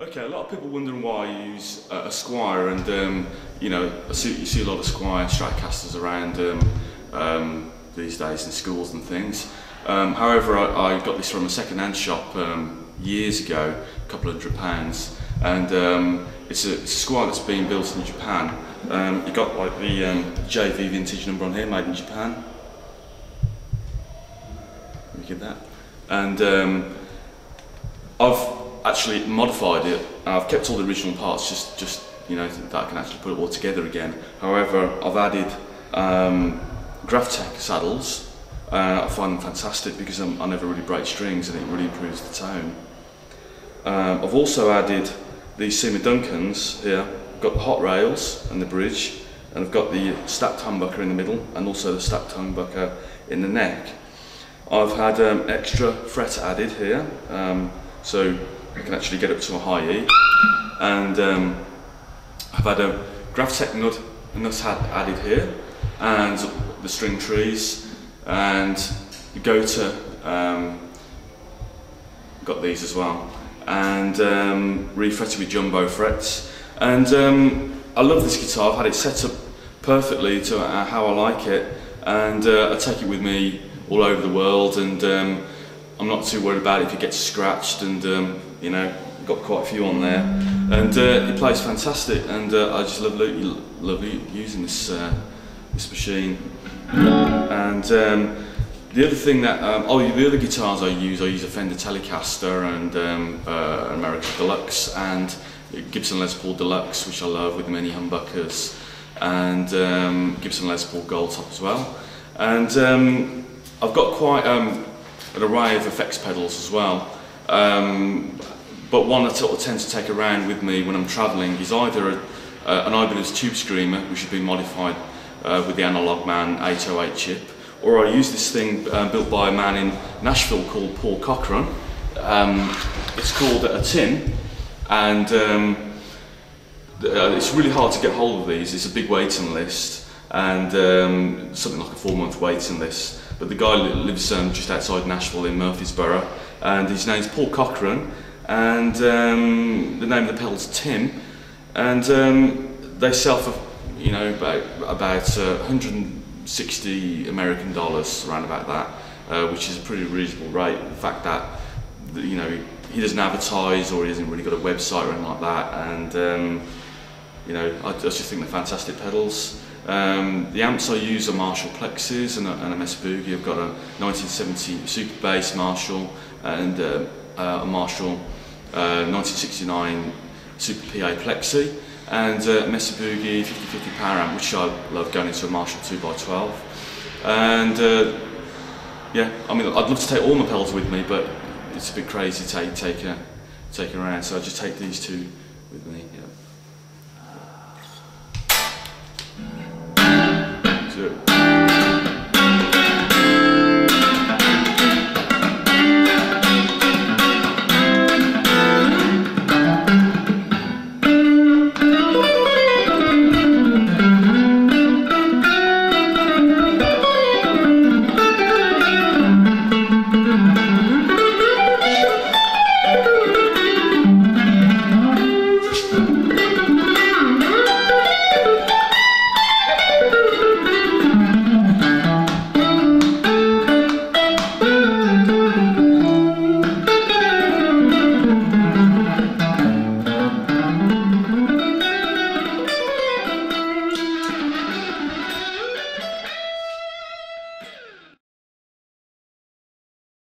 Okay, a lot of people wondering why I use a Squier, and you know, you see a lot of Squier Stratocasters around these days in schools and things. However, I got this from a second-hand shop years ago, a couple of £100, and it's a Squier that's been built in Japan. You got like the JV vintage number on here, made in Japan. Look at that, and I've actually modified it. I've kept all the original parts, just you know, that I can actually put it all together again. However, I've added G-DEC saddles. I find them fantastic because I never really break strings, and it really improves the tone. I've also added these Seymour Duncans here. I've got the hot rails and the bridge, and I've got the stacked humbucker in the middle, and also the stacked humbucker in the neck. I've had extra fret added here, so I can actually get up to a high E, and I've had a G-DEC nut added here, and the string trees, and the Gota, got these as well, and refretted with jumbo frets. And I love this guitar. I've had it set up perfectly to how I like it, and I take it with me all over the world, and I'm not too worried about it if it gets scratched, and you know, got quite a few on there, and it plays fantastic, and I just love using this machine. And the other thing that the other guitars I use a Fender Telecaster, and an American Deluxe, and Gibson Les Paul Deluxe, which I love, with many humbuckers, and Gibson Les Paul Gold Top as well. And I've got quite an array of effects pedals as well, but one I sort of tend to take around with me when I'm travelling is either an Ibanez Tube Screamer, which has been modified with the Analog Man 808 chip, or I use this thing built by a man in Nashville called Paul Cochran. It's called a tin, and it's really hard to get hold of these. It's a big waiting list, and something like a 4-month waiting list. But the guy lives just outside Nashville in Murfreesboro, and his name's Paul Cochran, and the name of the pedal's Tim, and they sell for, you know, about 160 American dollars, around about that, which is a pretty reasonable rate. The fact that, you know, he doesn't advertise, or he hasn't really got a website or anything like that, and you know, I just think they're fantastic pedals. The amps I use are Marshall Plexis and a Mesa Boogie. I've got a 1970 Super Bass Marshall, and a Marshall 1969 Super PA Plexi, and Mesa Boogie 50/50 power amp, which I love going into a Marshall 2x12. And yeah, I mean, I'd love to take all my pedals with me, but it's a bit crazy to take around, so I just take these two with me. Yeah. So,